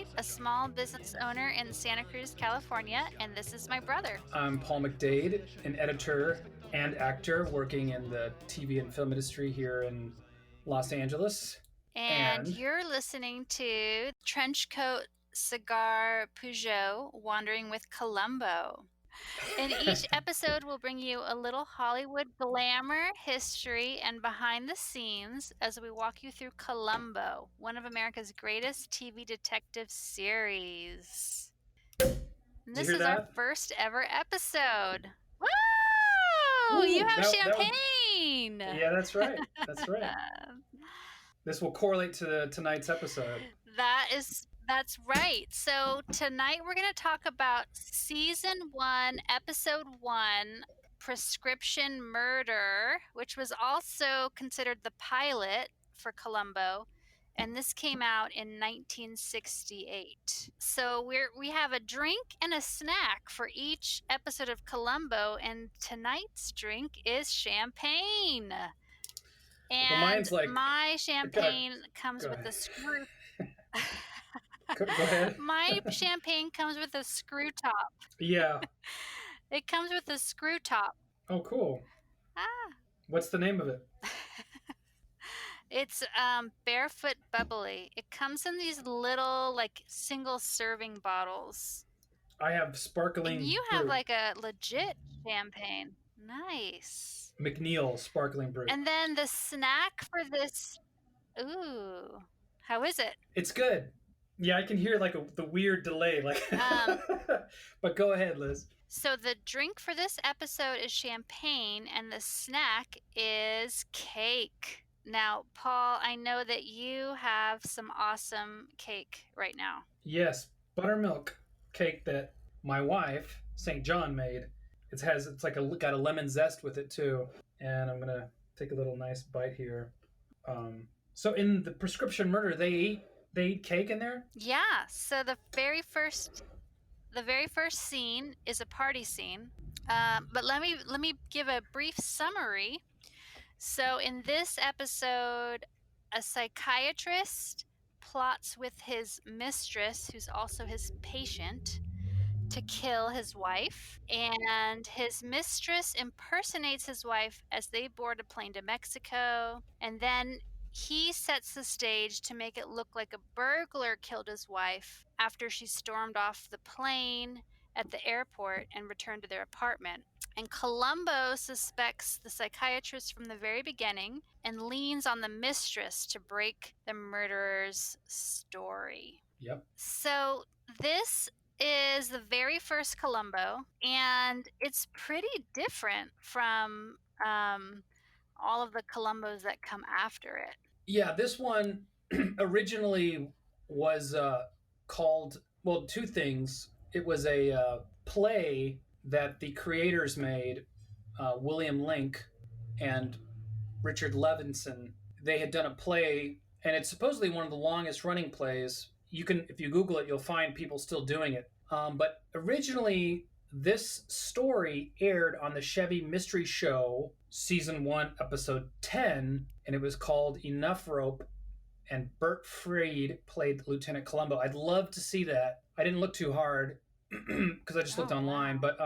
White, a small business owner in Santa Cruz, California, and this is my brother. I'm Paul McDade, an editor and actor working in the TV and film industry here in Los Angeles. And you're listening to Trenchcoat Cigar Peugeot Wandering with Columbo. In each episode, we'll bring you a little Hollywood glamour, history, and behind the scenes as we walk you through Columbo, one of America's greatest TV detective series. And this is our first ever episode. Woo! You have champagne! Yeah, that's right. That's right. This will correlate to tonight's episode. That's right. So tonight we're going to talk about Season 1, Episode 1, Prescription Murder, which was also considered the pilot for Columbo. And this came out in 1968. So we have a drink and a snack for each episode of Columbo, and tonight's drink is champagne. And my champagne comes with a screw. Go ahead. My champagne comes with a screw top. Yeah. It comes with a screw top. Oh, cool. What's the name of it? It's Barefoot Bubbly. It comes in these little, single serving bottles. I have sparkling and you have a legit champagne. Nice. McNeil sparkling brew. And then the snack for this, ooh, how is it? It's good. Yeah, I can hear the weird delay. But go ahead, Liz. So the drink for this episode is champagne, and the snack is cake. Now, Paul, I know that you have some awesome cake right now. Yes, buttermilk cake that my wife, St. John, made. It's got a lemon zest with it too, and I'm gonna take a little nice bite here. So in the Prescription Murder, they eat cake in there? Yeah. So the very first scene is a party scene. But let me give a brief summary. So in this episode, a psychiatrist plots with his mistress, who's also his patient, to kill his wife, and his mistress impersonates his wife as they board a plane to Mexico, and then he sets the stage to make it look like a burglar killed his wife after she stormed off the plane at the airport and returned to their apartment. And Columbo suspects the psychiatrist from the very beginning and leans on the mistress to break the murderer's story. Yep. So this is the very first Columbo, and it's pretty different from all of the Columbos that come after it. Yeah, this one originally was called, two things. It was a play that the creators made, William Link and Richard Levinson. They had done a play, and it's supposedly one of the longest running plays. If you Google it, you'll find people still doing it. But originally, this story aired on the Chevy Mystery Show, Season 1, Episode 10, and it was called Enough Rope, and Bert Freed played Lieutenant Columbo. I'd love to see that. I didn't look too hard because I just looked online, but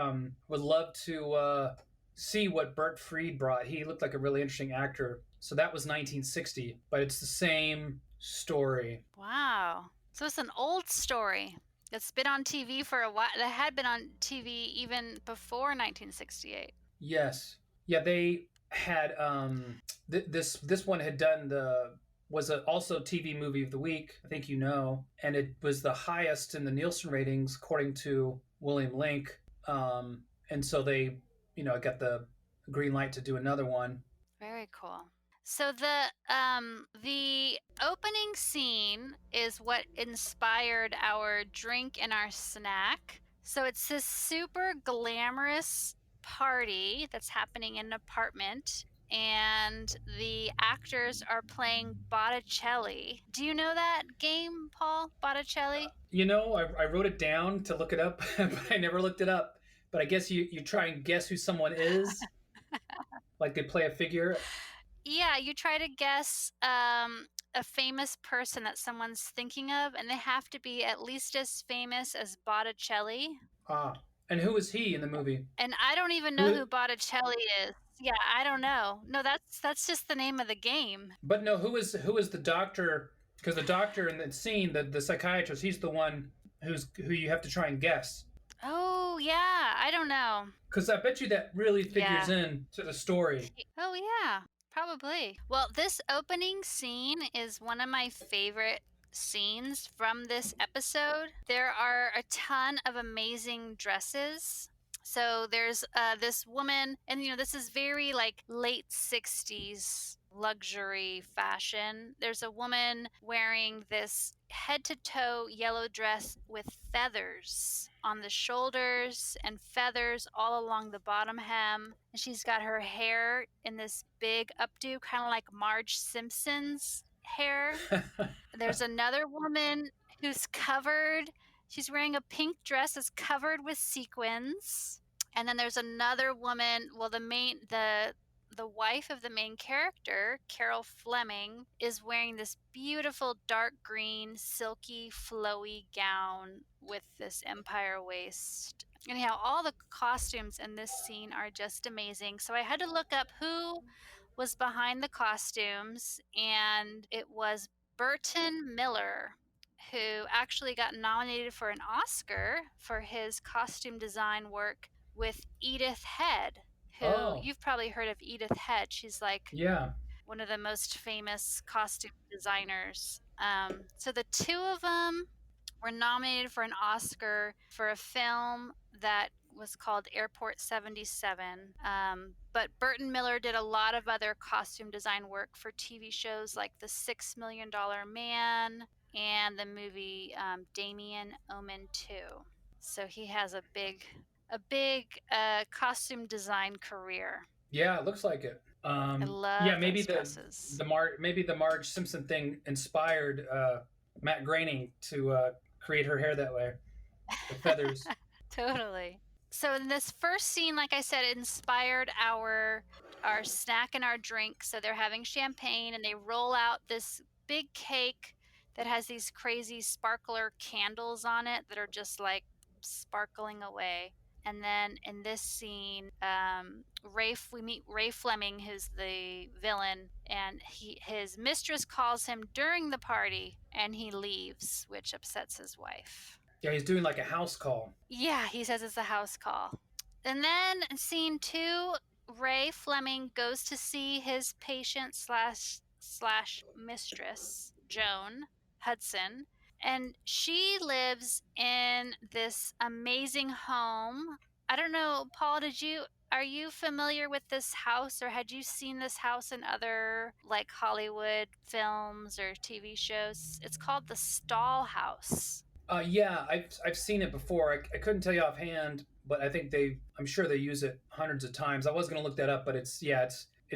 would love to see what Bert Freed brought. He looked like a really interesting actor. So that was 1960, but it's the same story. Wow. So it's an old story that's been on TV for a while. That had been on TV even before 1968. Yes. Yeah, they had this one had done was also TV movie of the week, I think and it was the highest in the Nielsen ratings according to William Link. And so they, got the green light to do another one. Very cool. So the opening scene is what inspired our drink and our snack. So it's this super glamorous party that's happening in an apartment, and the actors are playing Botticelli. Do you know that game, Paul? Botticelli? I wrote it down to look it up, but I never looked it up. But I guess you try and guess who someone is. Like they play a figure. Yeah, you try to guess a famous person that someone's thinking of, and they have to be at least as famous as Botticelli. Ah, and who is he in the movie? And I don't even know Who? who Botticelli is. Yeah, I don't know. No, that's just the name of the game. But no, who is the doctor? Because the doctor in the scene, the psychiatrist, he's the one who you have to try and guess. Oh, yeah, I don't know. Because I bet you that really figures Yeah. in to the story. Oh, yeah, probably. Well, this opening scene is one of my favorite scenes from this episode. There are a ton of amazing dresses. So there's this woman, and this is very like late 60s luxury fashion. There's a woman wearing this head to toe yellow dress with feathers on the shoulders and feathers all along the bottom hem. And she's got her hair in this big updo, kind of like Marge Simpson's hair. There's another woman who's covered. She's wearing a pink dress that's covered with sequins. And then there's another woman, well, the wife of the main character, Carol Fleming, is wearing this beautiful dark green, silky, flowy gown with this empire waist. Anyhow, all the costumes in this scene are just amazing. So I had to look up who was behind the costumes, and it was Burton Miller, who actually got nominated for an Oscar for his costume design work with Edith Head, who Oh, you've probably heard of Edith Head. She's like yeah. one of the most famous costume designers. So the two of them were nominated for an Oscar for a film that was called Airport 77. But Burton Miller did a lot of other costume design work for TV shows like The $6 Million Man and the movie Damien Omen 2. So he has a big costume design career. Yeah, it looks like it. I Yeah, love maybe those the dresses. the Mar maybe the Marge Simpson thing inspired Matt Groening to create her hair that way, the feathers. Totally. So in this first scene, like I said, it inspired our snack and our drink. So they're having champagne and they roll out this big cake that has these crazy sparkler candles on it that are just like sparkling away. And then in this scene, we meet Ray Fleming, who's the villain, and his mistress calls him during the party, and he leaves, which upsets his wife. Yeah, he's doing like a house call. Yeah, he says it's a house call. And then in scene 2, Ray Fleming goes to see his patient slash mistress, Joan Hudson, and she lives in this amazing home. I don't know, Paul, are you familiar with this house, or had you seen this house in other like Hollywood films or TV shows? It's called the Stall House. Yeah, I've seen it before. I couldn't tell you offhand, but I'm sure they use it hundreds of times. I was gonna look that up, but it's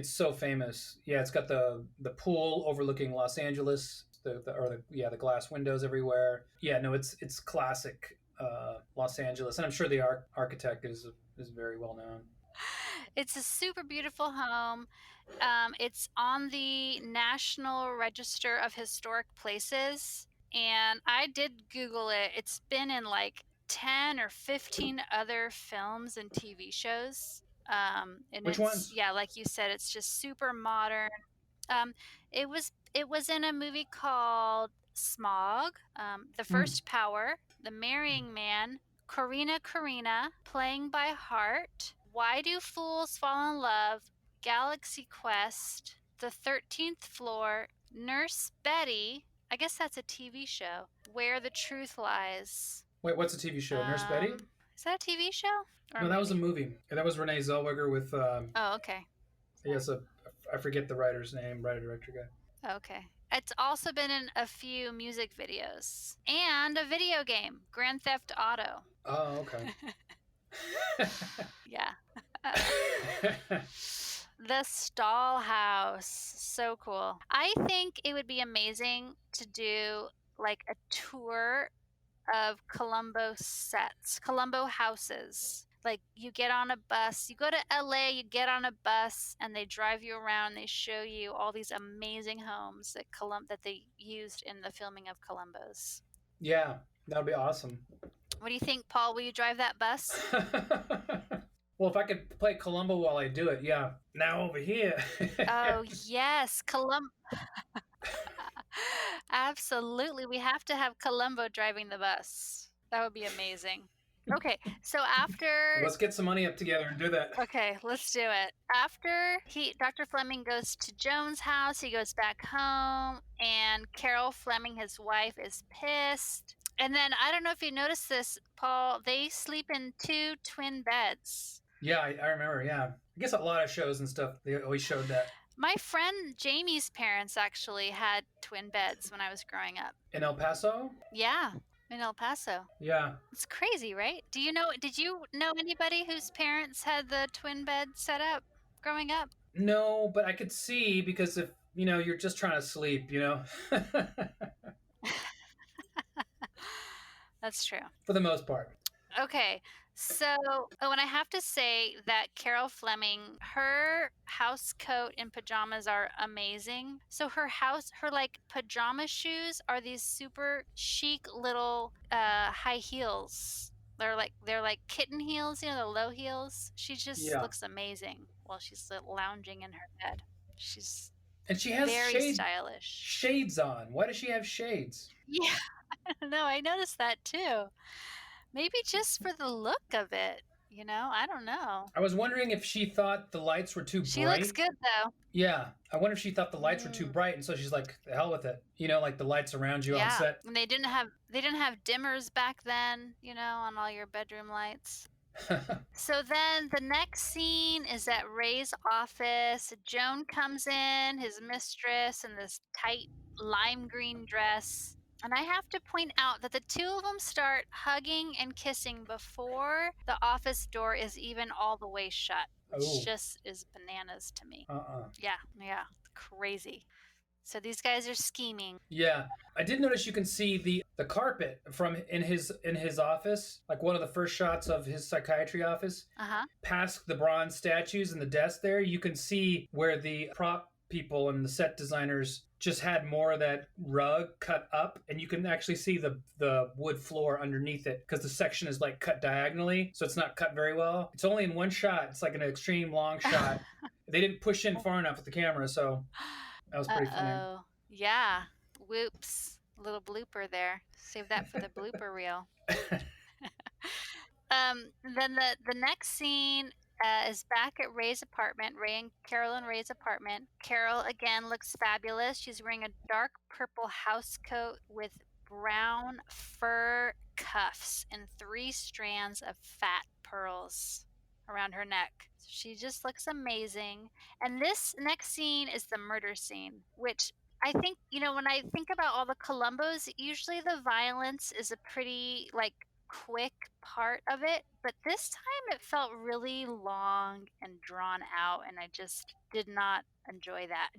so famous. Yeah, it's got the pool overlooking Los Angeles, the glass windows everywhere. Yeah, no, it's classic Los Angeles, and I'm sure the architect is very well known. It's a super beautiful home. It's on the National Register of Historic Places. And I did Google it. It's been in like 10 or 15 other films and TV shows. And Which it's, ones? yeah, like you said, it's just super modern. Um, it was in a movie called Smog, The Hmm. First Power, The Marrying Man, Karina, Playing by Heart, Why Do Fools Fall in Love, Galaxy Quest, The 13th Floor, Nurse Betty. I guess that's a TV show. Where the Truth Lies. Wait, what's a TV show? Nurse Betty? Is that a TV show or a No, that was a movie? movie. Yeah, that was Renee Zellweger with Oh, okay. yes, I forget the writer's name, writer director guy. Okay. It's also been in a few music videos and a video game, Grand Theft Auto. Oh, okay. Yeah. The Stall House. So cool. I think it would be amazing to do like a tour of Columbo sets, Columbo houses. Like you get on a bus, you go to LA, you get on a bus, and they drive you around. They show you all these amazing homes that they used in the filming of Columbo's. Yeah, that would be awesome. What do you think, Paul? Will you drive that bus? Well, if I could play Columbo while I do it, yeah. Now over here. Oh yes, Absolutely, we have to have Columbo driving the bus. That would be amazing. Okay, so after Let's get some money up together and do that. Okay, let's do it. After Dr. Fleming goes to Joan's house, he goes back home, and Carol Fleming, his wife, is pissed. And then I don't know if you noticed this, Paul, they sleep in 2 twin beds. Yeah, I remember. Yeah, I guess a lot of shows and stuff they always showed that. My friend Jamie's parents actually had twin beds when I was growing up. In El Paso? Yeah, in El Paso. Yeah. It's crazy, right? Did you know anybody whose parents had the twin bed set up growing up? No, but I could see because if you're just trying to sleep, That's true. for the most part. Okay, so and I have to say that Carol Fleming, her house coat and pajamas are amazing. So her like pajama shoes are these super chic little high heels. They're like kitten heels, the low heels. She just looks amazing while she's lounging in her bed. She's And she has very stylish. Shades on. Why does she have shades? Yeah, no, I noticed that too. Maybe just for the look of it, I don't know. I was wondering if she thought the lights were too bright. She looks good though. Yeah, I wonder if she thought the lights were too bright, and so she's like, "The hell with it," like the lights around you on set. And they didn't have dimmers back then, on all your bedroom lights. So then the next scene is at Ray's office. Joan comes in, his mistress, in this tight lime green dress. And I have to point out that the two of them start hugging and kissing before the office door is even all the way shut, which just is bananas to me. Yeah, crazy. So these guys are scheming. Yeah, I did notice you can see the carpet from in his office, like one of the first shots of his psychiatry office. Past the bronze statues and the desk there, you can see where the prop people and the set designers just had more of that rug cut up, and you can actually see the wood floor underneath it because the section is like cut diagonally, so it's not cut very well. It's only in one shot. It's like an extreme long shot. They didn't push in far enough with the camera, so that was pretty funny. Oh, yeah. Whoops. A little blooper there. Save that for the blooper reel. Then the next scene is back at Ray's apartment. Ray and Carol in Ray's apartment. Carol again looks fabulous. She's wearing a dark purple house coat with brown fur cuffs and 3 strands of fat pearls around her neck. She just looks amazing. And this next scene is the murder scene, which I think, when I think about all the Columbos, usually the violence is a pretty quick part of it, but this time it felt really long and drawn out, and I just did not enjoy that.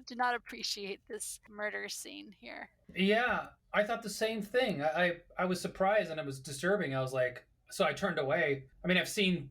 Did not appreciate this murder scene here. Yeah, I thought the same thing. I was surprised and it was disturbing. I was like, so I turned away. I mean, I've seen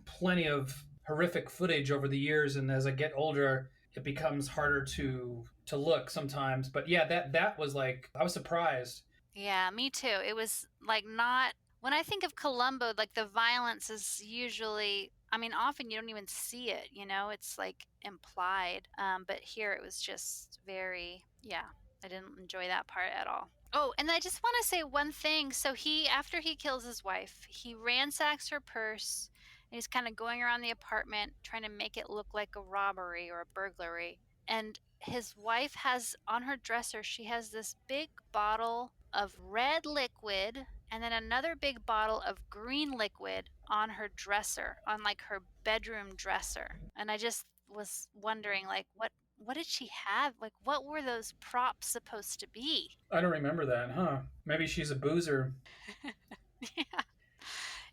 plenty of horrific footage over the years, and as I get older, it becomes harder to look sometimes. But yeah, that was like, I was surprised. Yeah, me too. It was not, when I think of Columbo, the violence is usually, often you don't even see it, it's implied. But here it was just very, I didn't enjoy that part at all. Oh, and I just want to say one thing. So after he kills his wife, he ransacks her purse, and he's kind of going around the apartment trying to make it look like a robbery or a burglary. And his wife has on her dresser, she has this big bottle of red liquid and then another big bottle of green liquid on her dresser, on her bedroom dresser. And I just was wondering, what did she have? What were those props supposed to be? I don't remember that, huh? Maybe she's a boozer.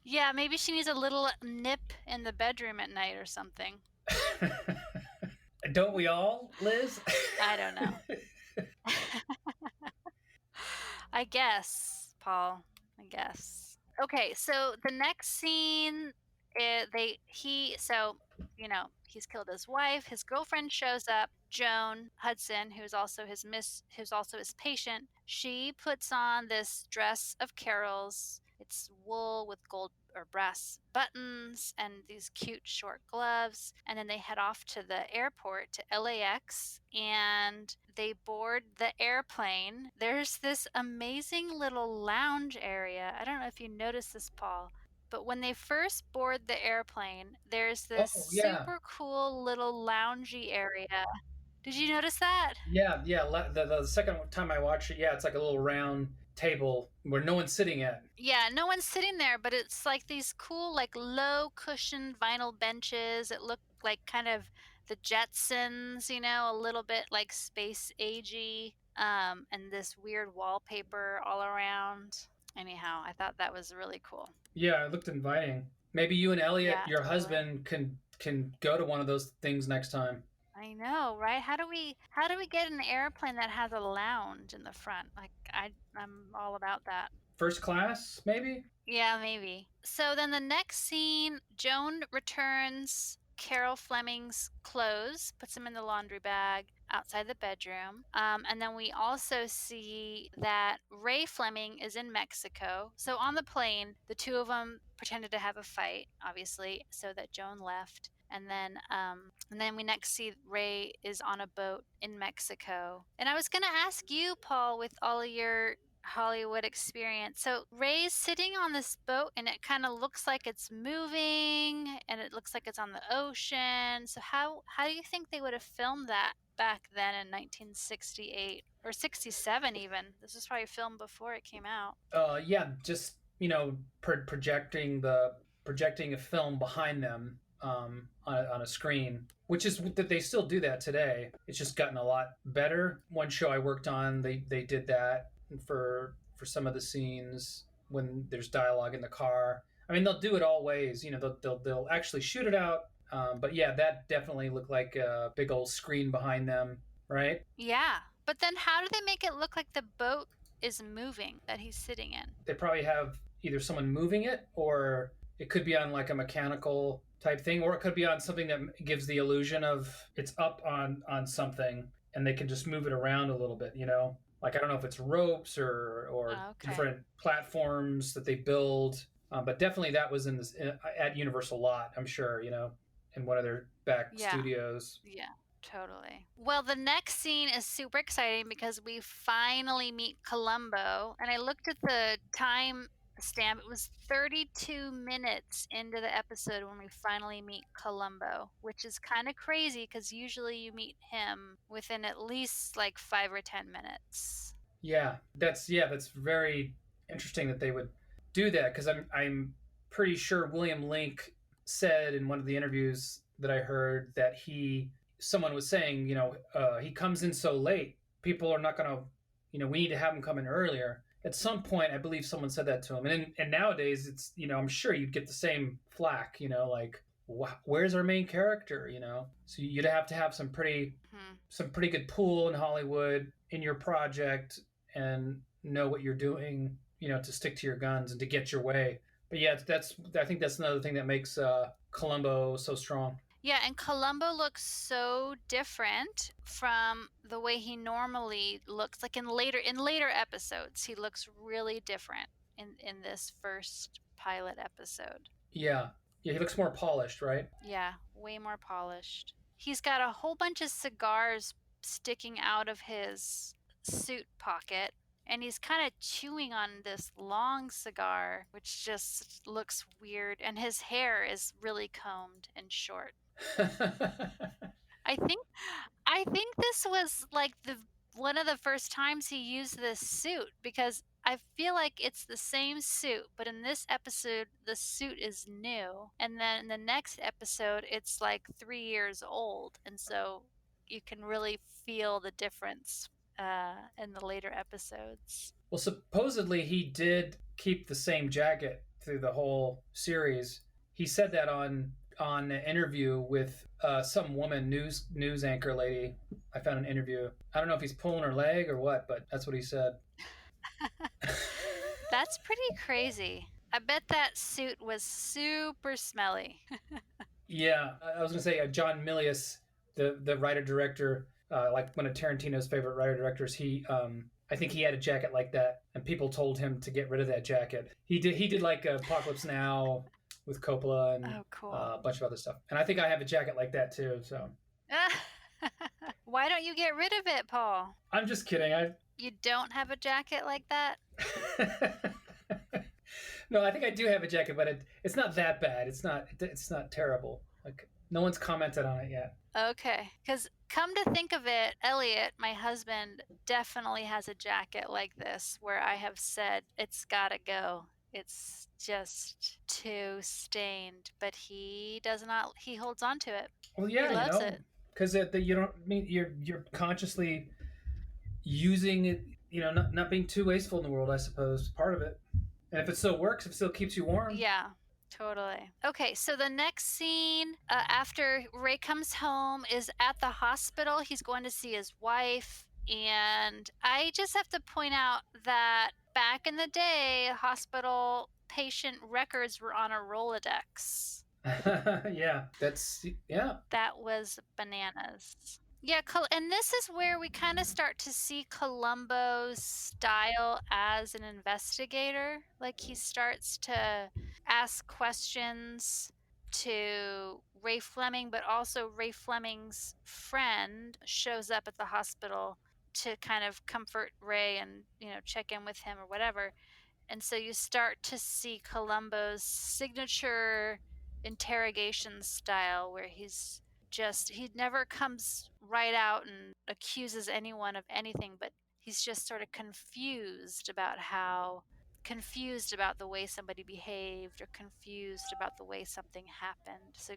Yeah, maybe she needs a little nip in the bedroom at night or something. Don't we all, Liz? I don't know. I guess, Paul. I guess. Okay, so the next scene, he's killed his wife. His girlfriend shows up, Joan Hudson, who's also his patient. She puts on this dress of Carol's. It's wool with gold or brass buttons and these cute short gloves. And then they head off to the airport to LAX and they board the airplane. There's this amazing little lounge area. I don't know if you noticed this, Paul, but when they first board the airplane, there's this Oh yeah, super cool little loungy area. Did you notice that? yeah. The second time I watched it, yeah, it's like a little round table where no one's sitting at. Yeah, no one's sitting there, but it's like these cool, like low cushioned vinyl benches. It looked like kind of the Jetsons, a little bit like space agey, and this weird wallpaper all around. Anyhow, I thought that was really cool. Yeah, it looked inviting. Maybe you and Elliot, Yeah, your totally. husband, can go to one of those things next time. I know, right? How do we get an airplane that has a lounge in the front? Like I'm all about that. First class, maybe. Yeah, maybe. So then the next scene, Joan returns Carol Fleming's clothes, puts them in the laundry bag outside the bedroom. And then we also see that Ray Fleming is in Mexico. So on the plane, the two of them pretended to have a fight, obviously, so that Joan left. And then we next see Ray is on a boat in Mexico. And I was going to ask you, Paul, with all of your Hollywood experience. So Ray's sitting on this boat and it kind of looks like it's moving and it looks like it's on the ocean. So how do you think they would have filmed that back then in 1968 or 67 even? This was probably filmed before it came out. Yeah, just projecting a film behind them on a screen, which is that they still do that today. It's just gotten a lot better. One show I worked on, they did that for some of the scenes when there's dialogue in the car. I mean, they'll do it all ways. They'll actually shoot it out. But yeah, that definitely looked like a big old screen behind them, right? Yeah. But then how do they make it look like the boat is moving that he's sitting in? They probably have either someone moving it, or it could be on like a mechanical type thing, or it could be on something that gives the illusion of it's up on something and they can just move it around a little bit. Like I don't know if it's ropes or Okay. different platforms that they build, but definitely that was in this at Universal lot, I'm sure, in one of their back Yeah. studios. Yeah, totally. Well, the next scene is super exciting because we finally meet Columbo. And I looked at the time stamp. It was 32 minutes into the episode when we finally meet Columbo, which is kind of crazy because usually you meet him within at least like 5 or 10 minutes. Yeah, that's very interesting that they would do that, because I'm pretty sure William Link said in one of the interviews that I heard that someone was saying, he comes in so late, people are not gonna, we need to have him come in earlier. At some point, I believe someone said that to him, and nowadays it's, I'm sure you'd get the same flack, like where's our main character, so you'd have to have Hmm. some pretty good pull in Hollywood in your project and know what you're doing, to stick to your guns and to get your way. But yeah, I think that's another thing that makes Columbo so strong. Yeah, and Columbo looks so different from the way he normally looks. Like in later episodes, he looks really different in this first pilot episode. Yeah, yeah, he looks more polished, right? Yeah, way more polished. He's got a whole bunch of cigars sticking out of his suit pocket, and he's kind of chewing on this long cigar, which just looks weird, and his hair is really combed and short. I think I think this was like the one of the first times he used this suit because I feel like it's the same suit, but in this episode the suit is new, and then in the next episode it's like 3 years old, and so you can really feel the difference in the later episodes. Well, supposedly he did keep the same jacket through the whole series. He said that on an interview with some woman, news anchor lady. I found an interview. I don't know if he's pulling her leg or what, but that's what he said. That's pretty crazy. I bet that suit was super smelly. Yeah, I was gonna say John Milius, the writer director, like one of Tarantino's favorite writer directors. I think he had a jacket like that, and people told him to get rid of that jacket. He did like Apocalypse Now with Coppola and Oh, cool. a bunch of other stuff. And I think I have a jacket like that too. So Why don't you get rid of it, Paul? I'm just kidding. You don't have a jacket like that? No, I think I do have a jacket, but it's not that bad. It's not terrible. Like no one's commented on it yet. Okay. Because come to think of it, Elliot, my husband, definitely has a jacket like this where I have said it's gotta go. It's just too stained, but he does not, he holds on to it. Well, He yeah, loves it. because you don't mean you're consciously using it. Not being too wasteful in the world. I suppose part of it. And if it still works, if it still keeps you warm. Yeah, totally. Okay, so the next scene after Ray comes home is at the hospital. He's going to see his wife. And I just have to point out that back in the day, hospital patient records were on a Rolodex. Yeah, That was bananas. Yeah, and this is where we kind of start to see Columbo's style as an investigator. Like he starts to ask questions to Ray Fleming, but also Ray Fleming's friend shows up at the hospital to kind of comfort Ray and, check in with him or whatever. And so you start to see Columbo's signature interrogation style where he never comes right out and accuses anyone of anything, but he's just sort of confused about the way somebody behaved or confused about the way something happened. So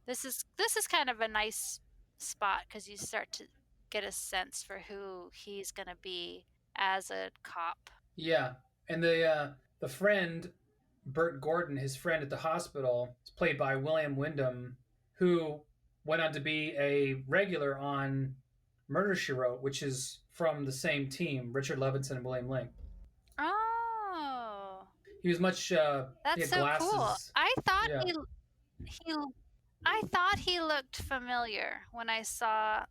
this is kind of a nice spot because you start to get a sense for who he's going to be as a cop. Yeah, and the friend Bert Gordon, his friend at the hospital, is played by William Wyndham, who went on to be a regular on Murder, She Wrote, which is from the same team, Richard Levinson and William Link. Oh, He was much. that's he had so glasses. cool. I thought Yeah. I thought he looked familiar when I saw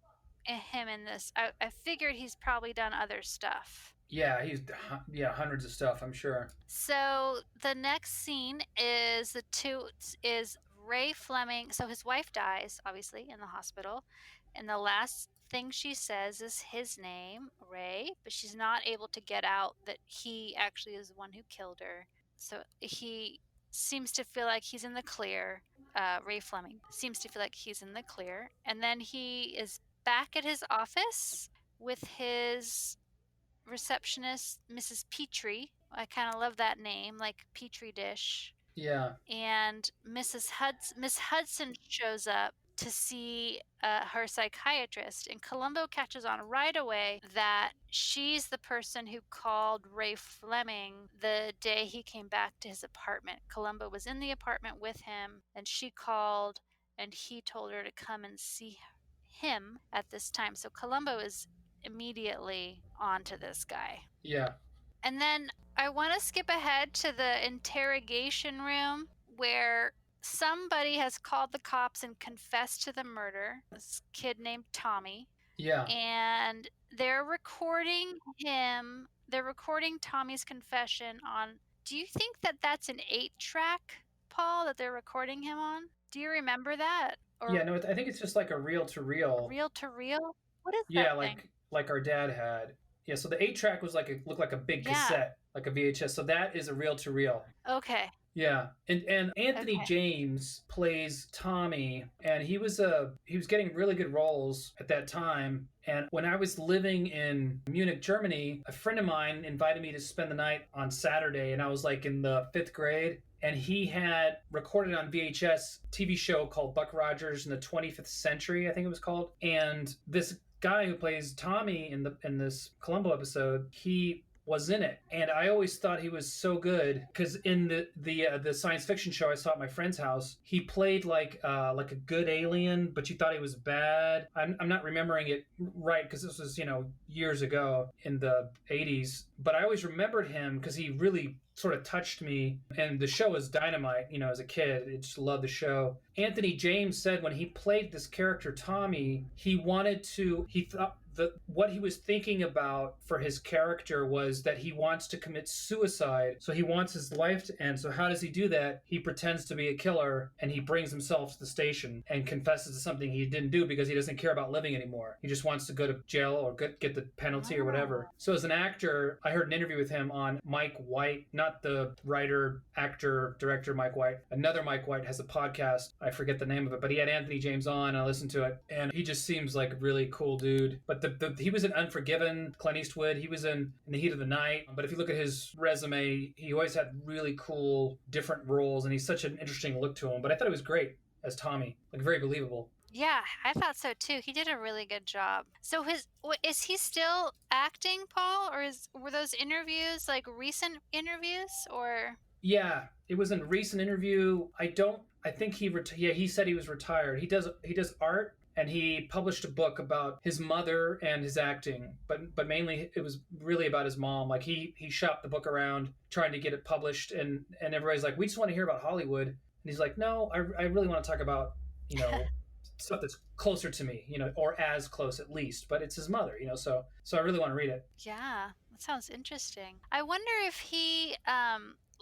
him in this. I figured he's probably done other stuff. Yeah, hundreds of stuff, I'm sure. So the next scene is Ray Fleming. So his wife dies, obviously, in the hospital, and the last thing she says is his name, Ray, but she's not able to get out that he actually is the one who killed her. So he seems to feel like he's in the clear. Ray Fleming seems to feel like he's in the clear, and then he is back at his office with his receptionist, Mrs. Petrie. I kind of love that name, like Petri dish. Yeah. And Miss Hudson shows up to see her psychiatrist, and Columbo catches on right away that she's the person who called Ray Fleming the day he came back to his apartment. Columbo was in the apartment with him, and she called, and he told her to come and see him at this time. So Columbo is immediately onto this guy. Yeah. And then I want to skip ahead to the interrogation room where somebody has called the cops and confessed to the murder. This kid named Tommy. Yeah. And they're recording him. They're recording Tommy's confession on. Do you think that that's an 8-track, Paul, that they're recording him on? Do you remember that? Or yeah, no, I think it's just like a reel-to-reel. Reel-to-reel? What is that? Yeah, like our dad had. Yeah, so the 8-track was looked like a big cassette, like a VHS. So that is a reel-to-reel. Okay. Yeah, and Anthony James plays Tommy, and he was getting really good roles at that time. And when I was living in Munich, Germany, a friend of mine invited me to spend the night on Saturday, and I was in the 5th grade. And he had recorded on VHS a TV show called Buck Rogers in the 25th Century, I think it was called. And this guy who plays Tommy in this Columbo episode, he was in it, and I always thought he was so good because in the science fiction show I saw at my friend's house, he played like a good alien, but you thought he was bad. I'm not remembering it right because this was years ago in the 80s, but I always remembered him because he really sort of touched me, and the show was dynamite. As a kid, I just loved the show. Anthony James said when he played this character Tommy, he thought that what he was thinking about for his character was that he wants to commit suicide. So he wants his life to end. So how does he do that? He pretends to be a killer, and he brings himself to the station and confesses to something he didn't do because he doesn't care about living anymore. He just wants to go to jail or get the penalty or whatever. So as an actor, I heard an interview with him on Mike White, not the writer, actor, director Mike White. Another Mike White has a podcast. I forget the name of it, but he had Anthony James on, and I listened to it, and he just seems like a really cool dude. But he was in Unforgiven, Clint Eastwood. He was in the Heat of the Night. But if you look at his resume, he always had really cool, different roles, and he's such an interesting look to him. But I thought he was great as Tommy, like very believable. Yeah, I thought so too. He did a really good job. So is he still acting, Paul, or were those interviews like recent interviews or? Yeah, it was a recent interview. I think he said he was retired. He does art, and he published a book about his mother and his acting, but mainly it was really about his mom. Like he shopped the book around trying to get it published, and everybody's like, we just want to hear about Hollywood, and he's like, no, I really want to talk about stuff that's closer to me, or as close at least, but it's his mother, so I really want to read it. Yeah, that sounds interesting. I wonder if he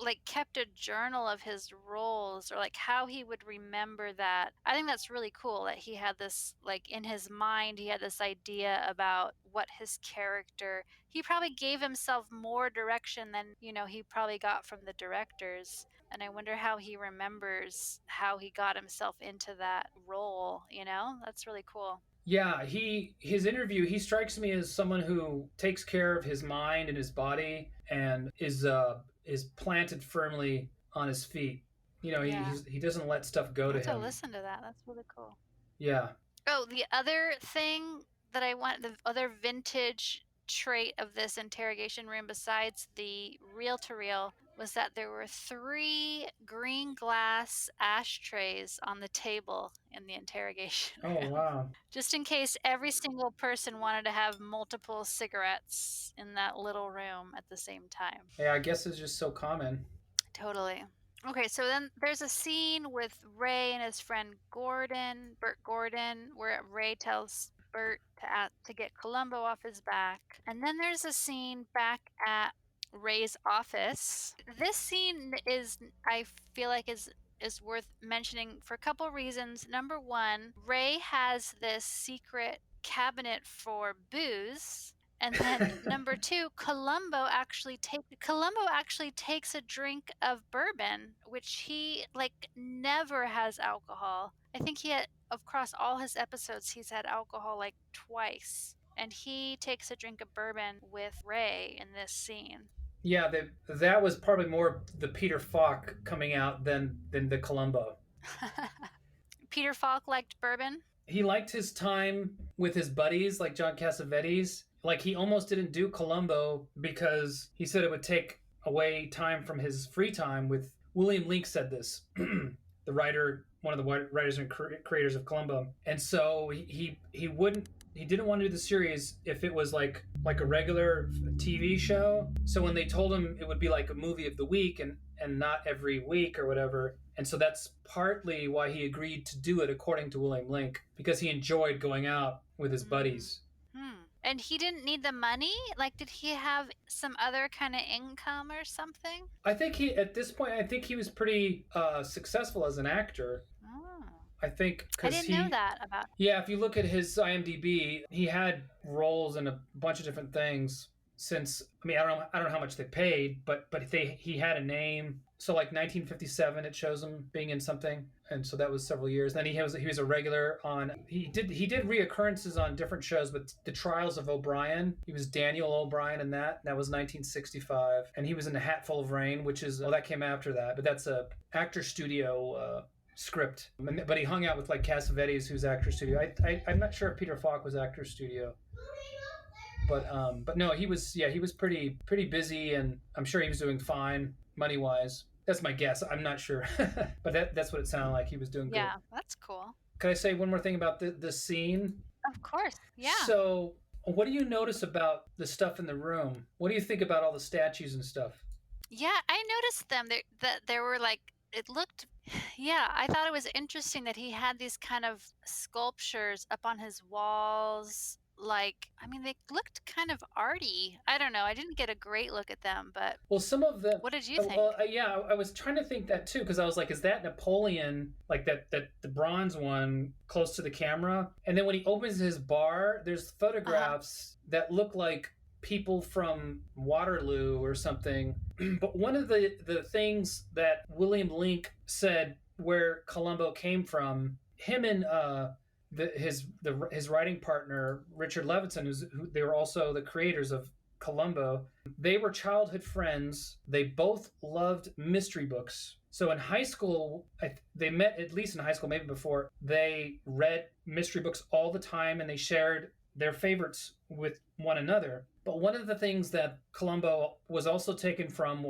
like kept a journal of his roles or like how he would remember that. I think that's really cool that he had this like in his mind, he had this idea about what his character, he probably gave himself more direction than, he probably got from the directors. And I wonder how he remembers how he got himself into that role, That's really cool. Yeah, his interview, he strikes me as someone who takes care of his mind and his body and is planted firmly on his feet. Yeah. He doesn't let stuff go I'll to have to him. listen to that. That's really cool. Yeah. Oh, the other thing that the other vintage trait of this interrogation room, besides the reel-to-reel, was that there were 3 green glass ashtrays on the table in the interrogation Oh, room. wow. Just in case every single person wanted to have multiple cigarettes in that little room at the same time. Yeah, I guess it's just so common. Totally. Okay, so then there's a scene with Ray and his friend Bert Gordon, where Ray tells Bert to get Columbo off his back. And then there's a scene back at Ray's office. This scene I feel like is worth mentioning for a couple reasons. Number one, Ray has this secret cabinet for booze. And then number 2, Columbo actually takes a drink of bourbon, which he like never has alcohol. I think across all his episodes, he's had alcohol like twice. And he takes a drink of bourbon with Ray in this scene. Yeah, that was probably more the Peter Falk coming out than the Columbo. Peter Falk liked bourbon. He liked his time with his buddies like John Cassavetes. Like he almost didn't do Columbo because he said it would take away time from his free time. With William Link said this, the writer, one of the writers and creators of Columbo, and so he didn't want to do the series if it was like a regular TV show. So when they told him it would be like a movie of the week and not every week or whatever, and so that's partly why he agreed to do it, according to William Link, because he enjoyed going out with his buddies. And he didn't need the money? Like, did he have some other kind of income or something? I think at this point, I think he was pretty successful as an actor. Oh. I think I didn't know that about him. Yeah, if you look at his IMDb, he had roles in a bunch of different things. Since I don't know how much they paid, but he had a name. So like 1957, it shows him being in something, and so that was several years. Then he was a regular on. He did reoccurrences on different shows, but The Trials of O'Brien. He was Daniel O'Brien in that. That was 1965, and he was in A Hatful of Rain, which is that came after that, but that's a actor studio script. But he hung out with like Cassavetes, who's actor studio. I'm not sure if Peter Falk was actor studio. But no, he was pretty busy, and I'm sure he was doing fine money wise. That's my guess. I'm not sure, but that's what it sounded like. He was doing good. Yeah, that's cool. Can I say one more thing about the scene? Of course. Yeah. So, what do you notice about the stuff in the room? What do you think about all the statues and stuff? Yeah, I noticed them. That there were like it looked yeah, I thought it was interesting that he had these kind of sculptures up on his walls. Like, I mean, they looked kind of arty. I don't know. I didn't get a great look at them, but Well, some of them. what did you think? Yeah, I was trying to think that too because I was like, is that Napoleon? Like that the bronze one close to the camera? And then when he opens his bar, there's Uh-huh. photographs that look like people from Waterloo or something. But one of the things that William Link said where Columbo came from, him and his writing partner Richard Levinson, who they were also the creators of Columbo. They were childhood friends. They both loved mystery books. So in high school, they met at least in high school, maybe before. They read mystery books all the time, and they shared their favorites with one another. But one of the things that Columbo was also taken from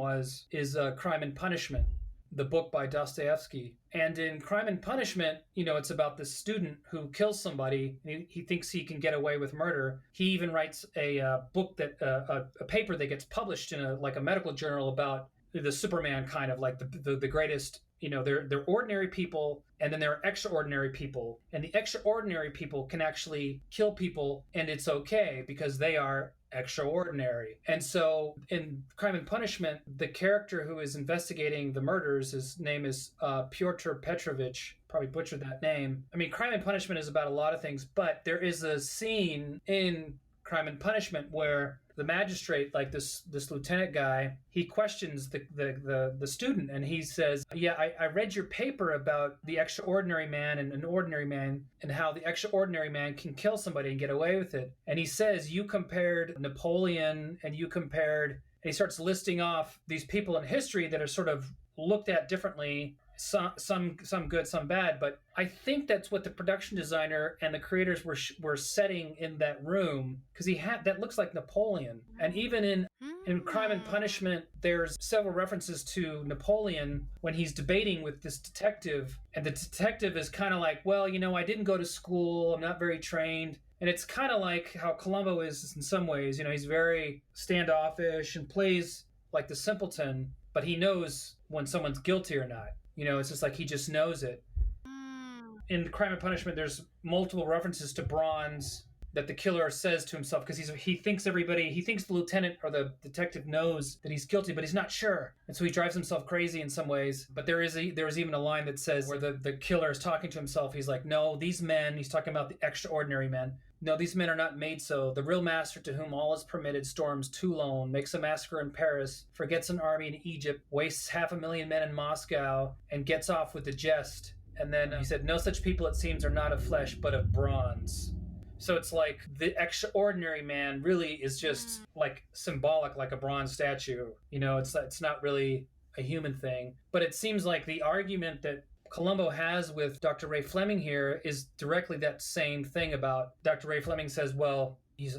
is Crime and Punishment, the book by Dostoevsky. And in Crime and Punishment, it's about this student who kills somebody. And he thinks he can get away with murder. He even writes a book a paper that gets published in a medical journal about the Superman kind of like the greatest. They're ordinary people, and then there are extraordinary people, and the extraordinary people can actually kill people, and it's okay because they are extraordinary. And so in Crime and Punishment, the character who is investigating the murders, his name is Pyotr Petrovich. Probably butchered that name. I mean, Crime and Punishment is about a lot of things, but there is a scene in Crime and Punishment where the magistrate, like this lieutenant guy, he questions the student, and he says, yeah, I read your paper about the extraordinary man and an ordinary man, and how the extraordinary man can kill somebody and get away with it. And he says, you compared Napoleon, and and he starts listing off these people in history that are sort of looked at differently, some good, some bad. But I think that's what the production designer and the creators were setting in that room, because he had that looks like Napoleon. And even in Crime and Mm. Punishment, there's several references to Napoleon when he's debating with this detective, and the detective is kind of like, well, I didn't go to school, I'm not very trained. And it's kind of like how Columbo is in some ways. He's very standoffish and plays like the simpleton, but he knows when someone's guilty or not. It's just like he just knows it. Mm. In Crime and Punishment, there's multiple references to bronze that the killer says to himself, because he thinks the lieutenant or the detective knows that he's guilty, but he's not sure, and so he drives himself crazy in some ways. But there is even a line that says where the killer is talking to himself. He's like, no, these men. He's talking about the extraordinary men. No, these men are not made so. The real master to whom all is permitted storms Toulon, makes a massacre in Paris, forgets an army in Egypt, wastes 500,000 men in Moscow, and gets off with the jest. And then he said, no such people, it seems, are not of flesh, but of bronze. So it's like the extraordinary man really is just Mm. like symbolic, like a bronze statue. It's not really a human thing. But it seems like the argument that Columbo has with Dr. Ray Fleming here is directly that same thing. About Dr. Ray Fleming says, well,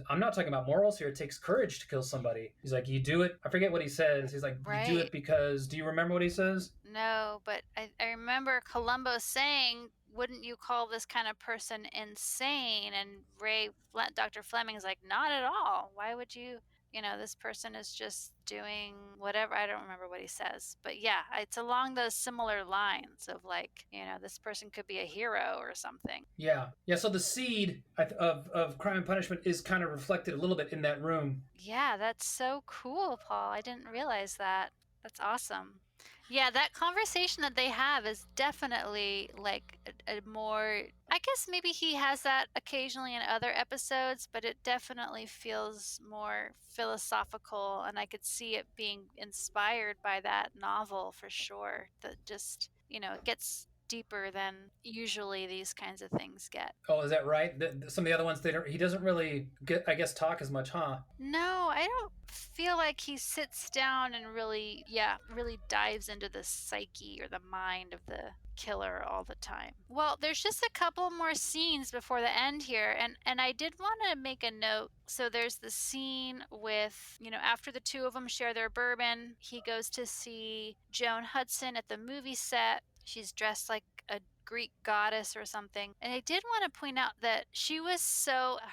I'm not talking about morals here. It takes courage to kill somebody. He's like, you do it. I forget what he says. He's like, you do it Right. because, do you remember what he says? No, but I remember Columbo saying, wouldn't you call this kind of person insane? And Dr. Fleming's like, not at all. Why would you? This person is just doing whatever. I don't remember what he says. But yeah, it's along those similar lines of like, this person could be a hero or something. Yeah. Yeah. So the seed of Crime and Punishment is kind of reflected a little bit in that room. Yeah, that's so cool, Paul. I didn't realize that. That's awesome. Yeah, that conversation that they have is definitely like a more. I guess maybe he has that occasionally in other episodes, but it definitely feels more philosophical, and I could see it being inspired by that novel for sure. That just, it gets deeper than usually these kinds of things get. Oh, is that right? Some of the other ones, he doesn't really get, I guess, talk as much, huh? No, I don't feel like he sits down and really, yeah, really dives into the psyche or the mind of the killer all the time. Well, there's just a couple more scenes before the end here, and I did want to make a note. So there's the scene with, after the two of them share their bourbon, he goes to see Joan Hudson at the movie set. She's dressed like a Greek goddess or something. And I did want to point out that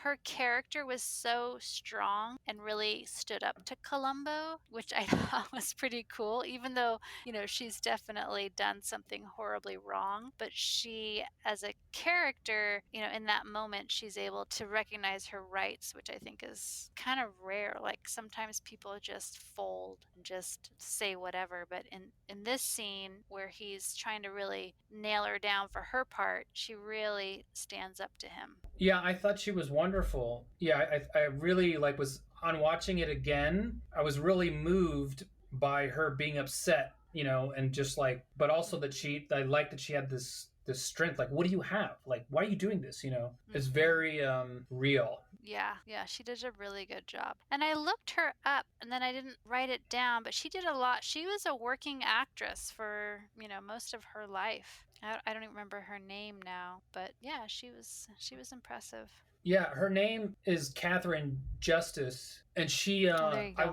her character was so strong and really stood up to Columbo, which I thought was pretty cool, even though, she's definitely done something horribly wrong. But she, as a character, in that moment, she's able to recognize her rights, which I think is kind of rare. Like sometimes people just fold and just say whatever. But in this scene where he's trying to really nail her down for her part, she really stands up to him. Yeah, I thought she was wonderful. Yeah, I really was on watching it again. I was really moved by her being upset, and just but also that I like that she had this strength. Like, what do you have? Like, why are you doing this? It's very real. Yeah, she did a really good job. And I looked her up and then I didn't write it down, but she did a lot. She was a working actress for, most of her life. I don't even remember her name now, but yeah, she was impressive. Yeah, her name is Catherine Justice, and Oh, there you go.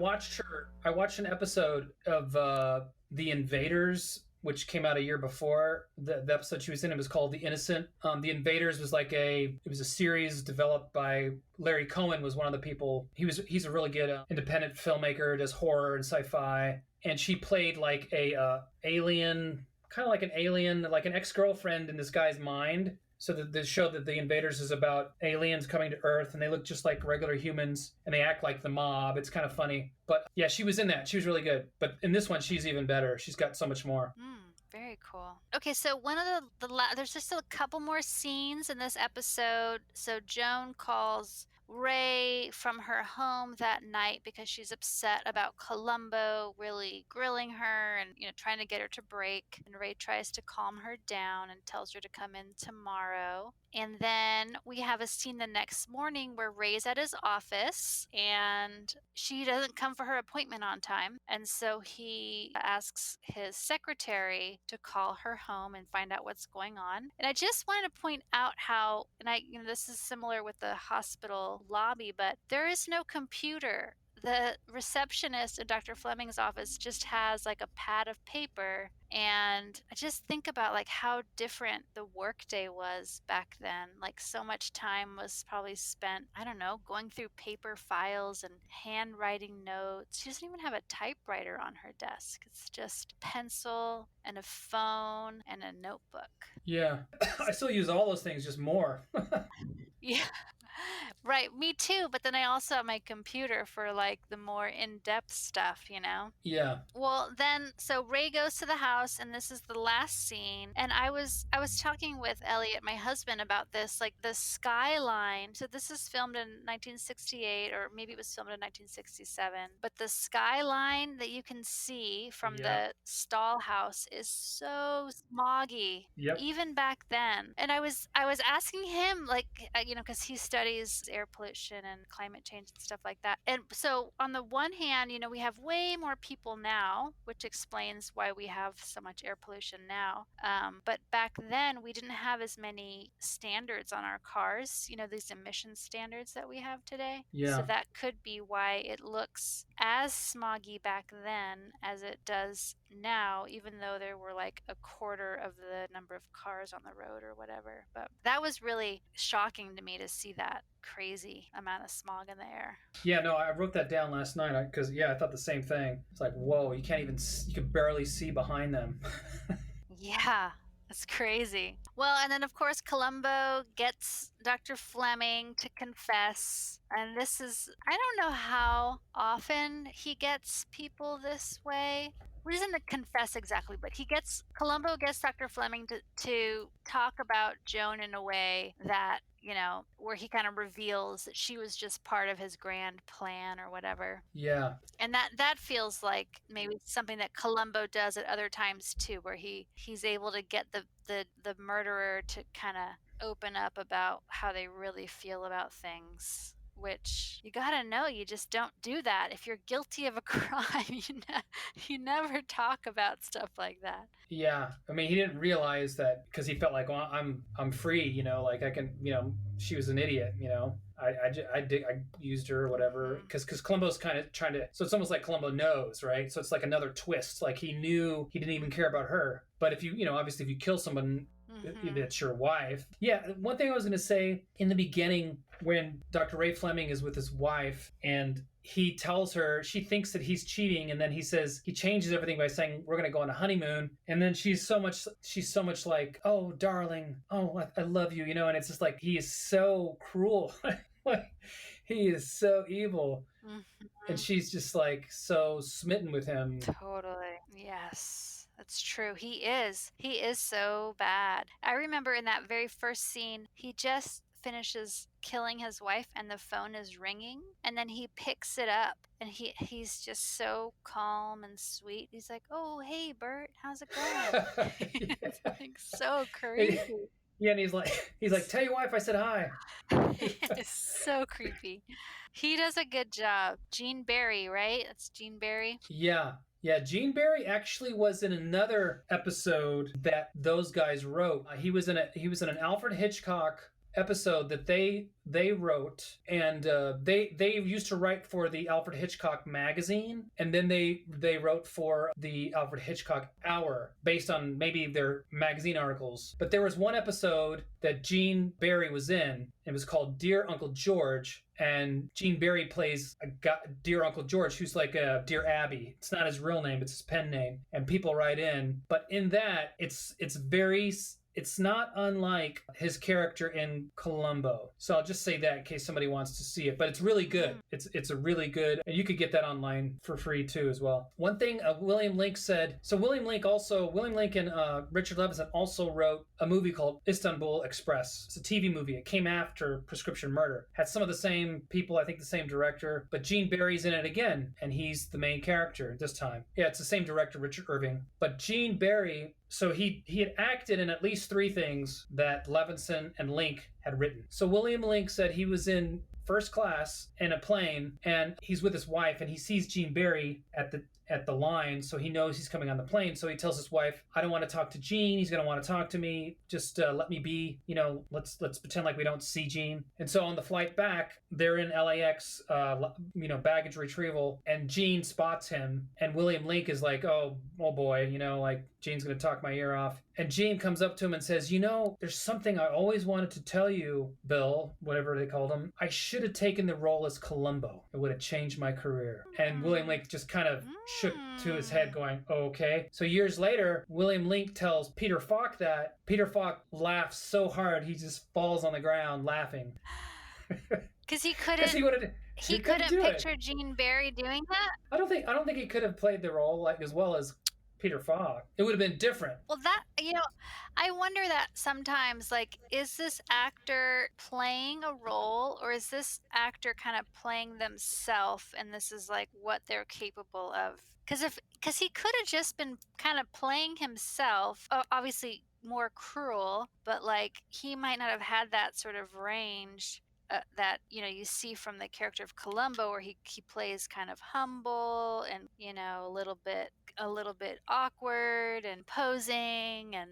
I watched an episode of The Invaders, which came out a year before. The episode she was in, it was called The Innocent. The Invaders was it was a series developed by Larry Cohen, was one of the people. He's a really good independent filmmaker, does horror and sci-fi, and she played like a alien, kind of like an alien, like an ex-girlfriend in this guy's mind. So the show that The Invaders is about aliens coming to Earth, and they look just like regular humans, and they act like the mob. It's kind of funny. But yeah, she was in that. She was really good. But in this one, she's even better. She's got so much more. Very cool. Okay, so one of there's just a couple more scenes in this episode. So Joan calls Ray from her home that night because she's upset about Columbo really grilling her and trying to get her to break. And Ray tries to calm her down and tells her to come in tomorrow. And then we have a scene the next morning where Ray's at his office and she doesn't come for her appointment on time. And so he asks his secretary to call her home and find out what's going on. And I just wanted to point out how, this is similar with the hospital lobby, but there is no computer. The receptionist at Dr. Fleming's office just has like a pad of paper, and I just think about like how different the workday was back then. Like so much time was probably spent, I don't know, going through paper files and handwriting notes. She doesn't even have a typewriter on her desk. It's just pencil and a phone and a notebook. Yeah, I still use all those things, just more. Yeah. Right, me too, but then I also have my computer for like the more in-depth stuff. Yeah. Well, then so Ray goes to the house and this is the last scene, and I was talking with Elliot, my husband, about this, like the skyline. So this is filmed in 1968, or maybe it was filmed in 1967, but the skyline that you can see from the stall house is so smoggy. Yep. Even back then. And I was asking him, like, because he studies air pollution and climate change and stuff like that. And so on the one hand, we have way more people now, which explains why we have so much air pollution now. But back then we didn't have as many standards on our cars, these emission standards that we have today. Yeah. So that could be why it looks as smoggy back then as it does now, even though there were like a quarter of the number of cars on the road or whatever. But that was really shocking to me to see that crazy amount of smog in the air. Yeah, no, I wrote that down last night because I thought the same thing. It's like, whoa, you can barely see behind them. Yeah, that's crazy. Well, and then of course Columbo gets Dr. Fleming to confess, and I don't know how often he gets people this way. doesn't confess exactly, but Columbo gets Dr. Fleming to talk about Joan in a way that, where he kind of reveals that she was just part of his grand plan or whatever. Yeah. And that feels like maybe something that Columbo does at other times too, where he's able to get the murderer to kind of open up about how they really feel about things. Which you gotta know, you just don't do that. If you're guilty of a crime, you never talk about stuff like that. Yeah, I mean, he didn't realize that because he felt like, well, I'm free, like I can, she was an idiot, I used her or whatever, because Columbo's kind of trying to, so it's almost like Columbo knows, right? So it's like another twist, like he knew he didn't even care about her, but if you, obviously if you kill someone, that's your wife. Yeah, one thing I was going to say in the beginning when Dr. Ray Fleming is with his wife and he tells her, she thinks that he's cheating, and then he says, he changes everything by saying, we're going to go on a honeymoon, and then she's so much like, oh darling, oh I love you, and it's just like, he is so cruel. Like, he is so evil. And she's just like so smitten with him. Totally. Yes, that's true. He is so bad. I remember in that very first scene, he just finishes killing his wife and the phone is ringing, and then he picks it up and he's just so calm and sweet. He's like, oh hey Bert, how's it going? It's like so creepy. Yeah, and he's like, tell your wife I said hi. It's so creepy. He does a good job. Gene Barry, right? That's Gene Barry. Yeah, Gene Barry actually was in another episode that those guys wrote. He was in an Alfred Hitchcock episode that they wrote, and they used to write for the Alfred Hitchcock magazine, and then they wrote for the Alfred Hitchcock Hour based on maybe their magazine articles. But there was one episode that Gene Barry was in. It was called Dear Uncle George, and Gene Barry plays Dear Uncle George, who's like a Dear Abby. It's not his real name, it's his pen name, and people write in. But in that, it's not unlike his character in Columbo. So I'll just say that in case somebody wants to see it. But it's really good. It's a really good, and you could get that online for free too as well. One thing William Link said, so William Link and Richard Levinson also wrote a movie called Istanbul Express. It's a TV movie. It came after Prescription Murder. Had some of the same people, I think the same director, but Gene Barry's in it again, and he's the main character this time. Yeah, it's the same director, Richard Irving. But Gene Barry, so he had acted in at least 3 things that Levinson and Link had written. So William Link said he was in first class in a plane, and he's with his wife, and he sees Gene Barry at the line, so he knows he's coming on the plane. So he tells his wife, I don't want to talk to Gene. He's going to want to talk to me. Just let me be, let's pretend like we don't see Gene. And so on the flight back, they're in LAX, baggage retrieval, and Gene spots him, and William Link is like, oh boy, like Gene's going to talk my ear off. And Gene comes up to him and says, there's something I always wanted to tell you, Bill, whatever they called him. I should have taken the role as Columbo. It would have changed my career. And William Link just kind of shook to his head going, oh, okay. So years later, William Link tells Peter Falk that. Peter Falk laughs so hard he just falls on the ground laughing. Because he couldn't picture Gene Barry doing that? I don't think he could have played the role like as well as Peter Falk. It would have been different. Well, that, I wonder that sometimes, like, is this actor playing a role, or is this actor kind of playing themselves, and this is like what they're capable of? Because he could have just been kind of playing himself, obviously more cruel, but like he might not have had that sort of range that you see from the character of Columbo, where he plays kind of humble and a little bit awkward and posing, and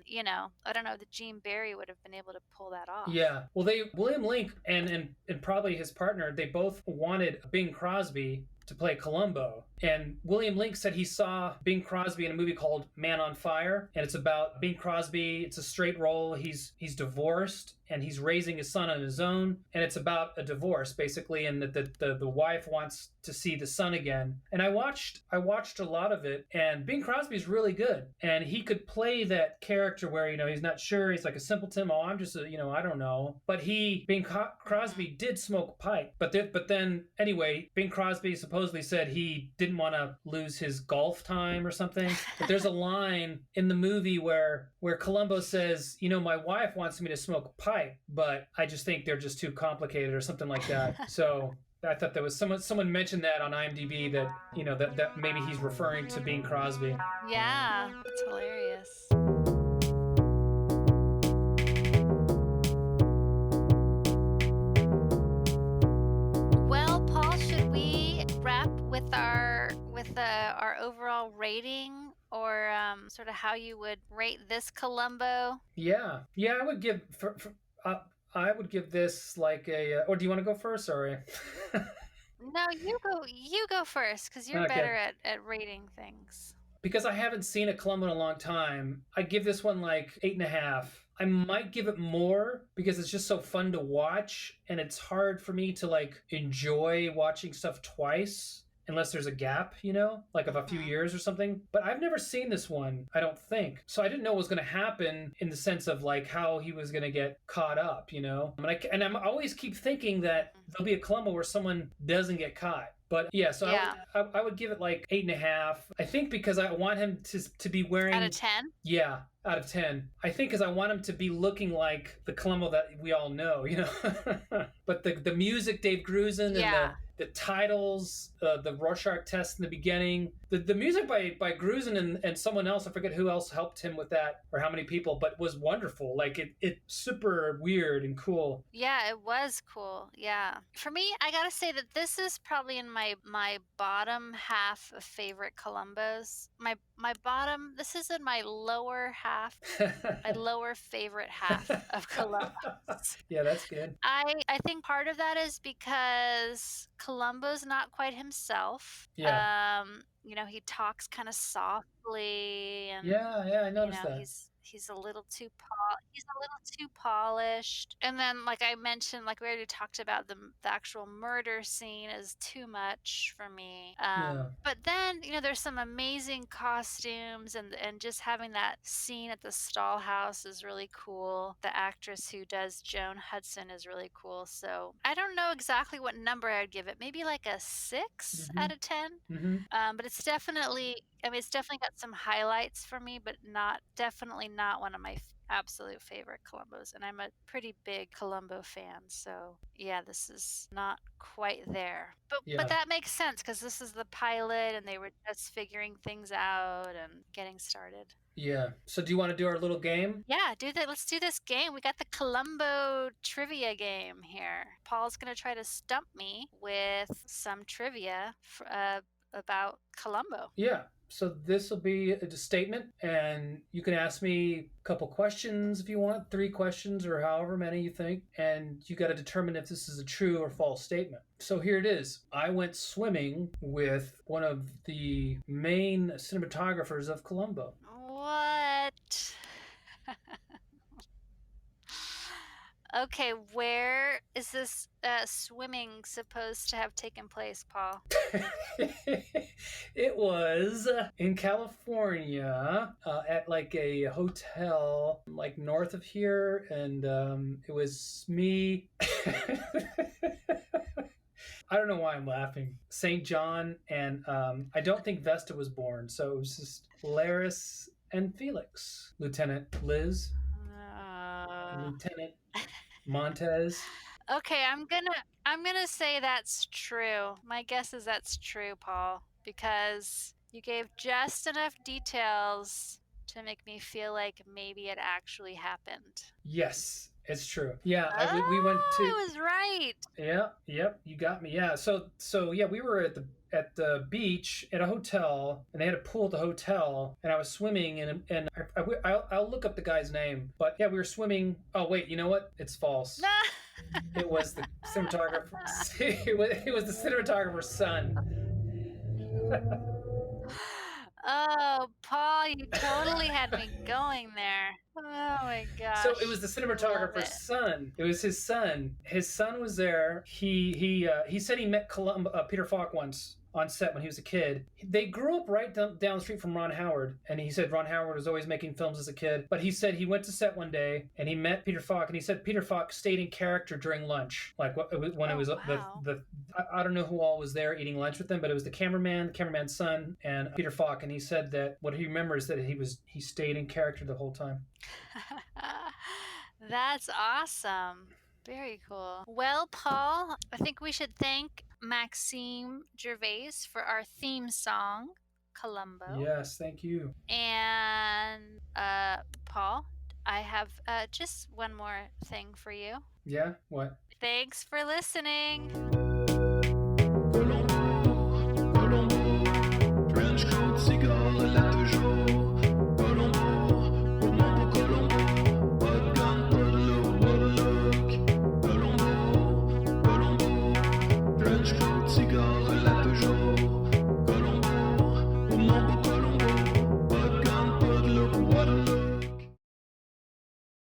I don't know that Gene Barry would have been able to pull that off. Yeah, well, William Link and probably his partner, they both wanted Bing Crosby to play Columbo. And William Link said he saw Bing Crosby in a movie called Man on Fire, and it's about Bing Crosby. It's a straight role. He's divorced, and he's raising his son on his own, and it's about a divorce basically, and the wife wants to see the son again. And I watched a lot of it, and Bing Crosby's really good, and he could play that character where he's not sure, he's like a simpleton. Oh, I'm just I don't know. But Bing Crosby did smoke pipe, but then anyway, Bing Crosby supposedly said he didn't want to lose his golf time or something. But there's a line in the movie where Columbo says, my wife wants me to smoke pipe, but I just think they're just too complicated or something like that. So I thought there was someone mentioned that on IMDb that that maybe he's referring to Bing Crosby. Yeah, it's hilarious. Well, Paul, should we wrap with our overall rating, or sort of how you would rate this Columbo? Yeah, I would give I would give this like a. Or do you want to go first? Sorry. No, you go first, because you're Okay. better at rating things. Because I haven't seen a Columbo in a long time, I give this one like 8.5. I might give it more because it's just so fun to watch, and it's hard for me to like enjoy watching stuff twice unless there's a gap, like of a few years or something. But I've never seen this one, I don't think. So I didn't know what was going to happen in the sense of like how he was going to get caught up, And I'm always keep thinking that there'll be a Columbo where someone doesn't get caught. But yeah, so Yeah. I would give it like 8.5. I think because I want him to be wearing. Out of 10? Yeah, out of 10. I think because I want him to be looking like the Columbo that we all know, But the music, Dave Grusin, Yeah. and the titles, the Rorschach test in the beginning, the music by Grusin and someone else, I forget who else helped him with that or how many people, but was wonderful. Like it super weird and cool. Yeah, it was cool. Yeah. For me, I gotta say that this is probably in my bottom half of favorite Columbos. My bottom, this is in my lower half, my lower favorite half of Columbos. Yeah, that's good. I think part of that is because Columbo's not quite himself. Yeah. He talks kind of softly, and Yeah, I noticed that. he's a little too polished. And then, like I mentioned, like we already talked about, the actual murder scene is too much for me. Yeah. But then, there's some amazing costumes, and just having that scene at the Stall House is really cool. The actress who does Joan Hudson is really cool. So I don't know exactly what number I'd give it. Maybe like a 6 out of 10. But it's definitely got some highlights for me, but definitely not one of my absolute favorite Columbos. And I'm a pretty big Columbo fan, so yeah, this is not quite there. But that makes sense, because this is the pilot, and they were just figuring things out and getting started. Yeah. So do you want to do our little game? Yeah, let's do this game. We got the Columbo trivia game here. Paul's gonna try to stump me with some trivia about Columbo. Yeah. So this will be a statement, and you can ask me a couple questions if you want, 3 questions or however many you think, and you got to determine if this is a true or false statement. So here it is. I went swimming with one of the main cinematographers of Columbo. What? Okay, where is this swimming supposed to have taken place, Paul? It was in California at like a hotel like north of here, and it was me. I don't know why I'm laughing. St. John, and I don't think Vesta was born, so it was just Laris and Felix. Lieutenant Liz, Lieutenant Montez. Okay, I'm gonna say that's true. My guess is that's true, Paul, because you gave just enough details to make me feel like maybe it actually happened. Yes, it's true. Yeah, we went to. I was right. Yeah, yep, you got me. Yeah, so yeah, we were at the beach at a hotel, and they had a pool at the hotel, and I was swimming, and I'll look up the guy's name, but yeah, we were swimming. Oh wait, you know what? It's false. It was the cinematographer. It was the cinematographer's son. Oh, Paul, you totally had me going there. Oh my So it was gosh. the Love cinematographer's it. son. It was his son. His son was there. He said he met Columbo, Peter Falk once on set when he was a kid. They grew up right down the street from Ron Howard, and he said Ron Howard was always making films as a kid. But he said he went to set one day and he met Peter Falk, and he said Peter Falk stayed in character during lunch, like when it Oh, was wow. the I don't know who all was there eating lunch with them, but it was the cameraman's son, and Peter Falk. And he said that what he remembers that he stayed in character the whole time. That's awesome. Very cool. Well, Paul, I think we should thank Maxime Gervais for our theme song, Columbo. Yes, thank you. And Paul, I have just one more thing for you. Yeah, what? Thanks for listening.